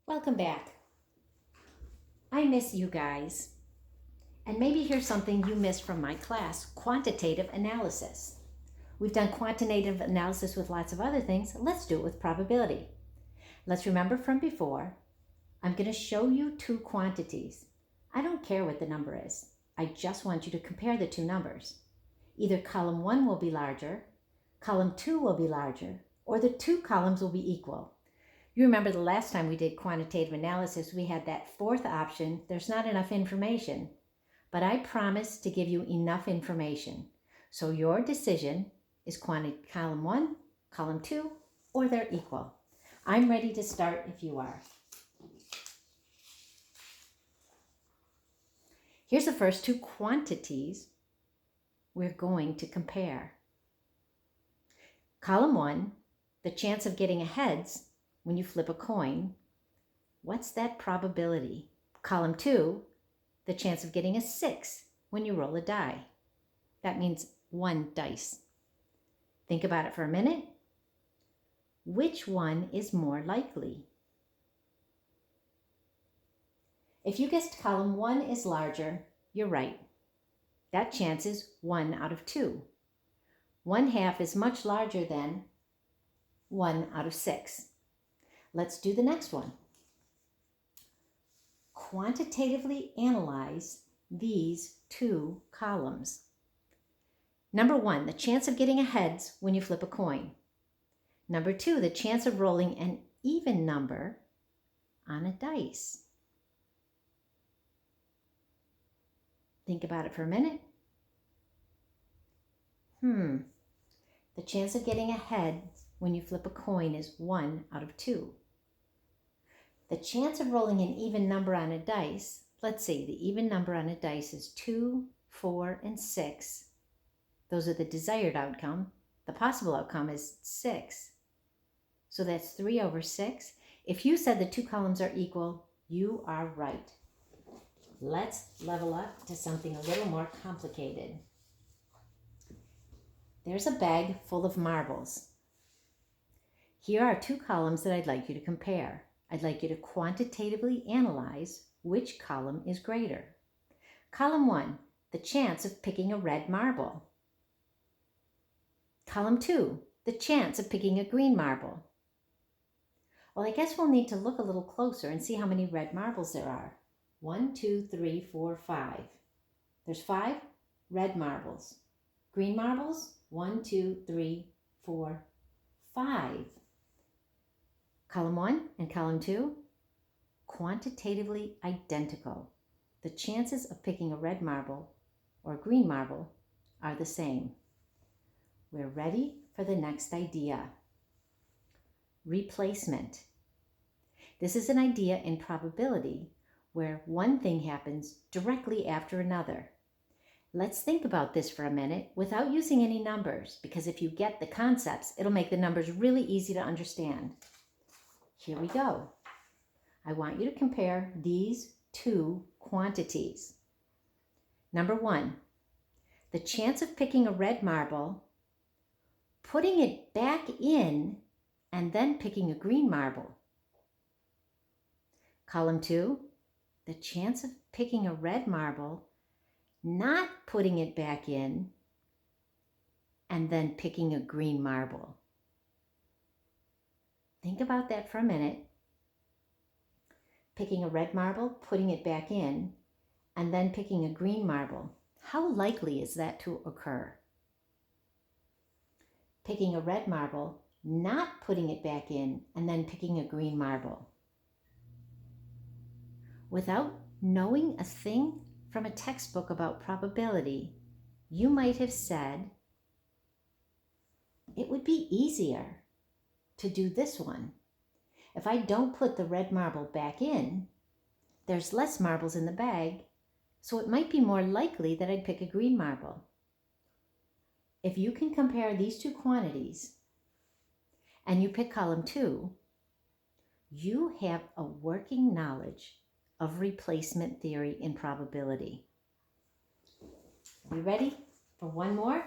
Welcome back. I miss you guys. And maybe here's something you missed from my class, quantitative analysis. We've done quantitative analysis with lots of other things. Let's do it with probability. Let's remember from before, I'm going to show you two quantities. I don't care what the number is. I just want you to compare the two numbers. Either column 1 will be larger, column 2 will be larger, or the two columns will be equal. You remember the last time we did quantitative analysis, we had that fourth option, there's not enough information. But I promise to give you enough information. So your decision is column 1, column 2, or they're equal. I'm ready to start if you are. Here's the first two quantities we're going to compare. Column 1, the chance of getting a heads when you flip a coin. What's that probability? Column 2, the chance of getting a 6 when you roll a die. That means 1 dice. Think about it for a minute. Which one is more likely? If you guessed column 1 is larger, you're right. That chance is 1 out of 2. 1/2 is much larger than 1 out of 6. Let's do the next one. Quantitatively analyze these two columns. Number 1, the chance of getting a heads when you flip a coin. Number 2, the chance of rolling an even number on a dice. Think about it for a minute. The chance of getting a head when you flip a coin is 1 out of 2. The chance of rolling an even number on a dice, let's see, the even number on a dice is 2, 4, and 6. Those are the desired outcome. The possible outcome is 6. So that's 3 over 6. If you said the two columns are equal, you are right. Let's level up to something a little more complicated. There's a bag full of marbles. Here are two columns that I'd like you to compare. I'd like you to quantitatively analyze which column is greater. Column 1, the chance of picking a red marble. Column 2, the chance of picking a green marble. Well, I guess we'll need to look a little closer and see how many red marbles there are. 1, 2, 3, 4, 5. There's 5 red marbles. Green marbles, 1, 2, 3, 4, 5. Column 1 and column 2, quantitatively identical. The chances of picking a red marble or a green marble are the same. We're ready for the next idea. Replacement. This is an idea in probability where one thing happens directly after another. Let's think about this for a minute without using any numbers, because if you get the concepts, it'll make the numbers really easy to understand. Here we go. I want you to compare these two quantities. Number 1, the chance of picking a red marble, putting it back in, and then picking a green marble. Column 2, the chance of picking a red marble, not putting it back in, and then picking a green marble. Think about that for a minute. Picking a red marble, putting it back in, and then picking a green marble. How likely is that to occur? Picking a red marble, not putting it back in, and then picking a green marble. Without knowing a thing from a textbook about probability, you might have said, it would be easier to do this one. If I don't put the red marble back in, there's less marbles in the bag, so it might be more likely that I'd pick a green marble. If you can compare these two quantities and you pick column 2, you have a working knowledge of replacement theory in probability. You ready for one more?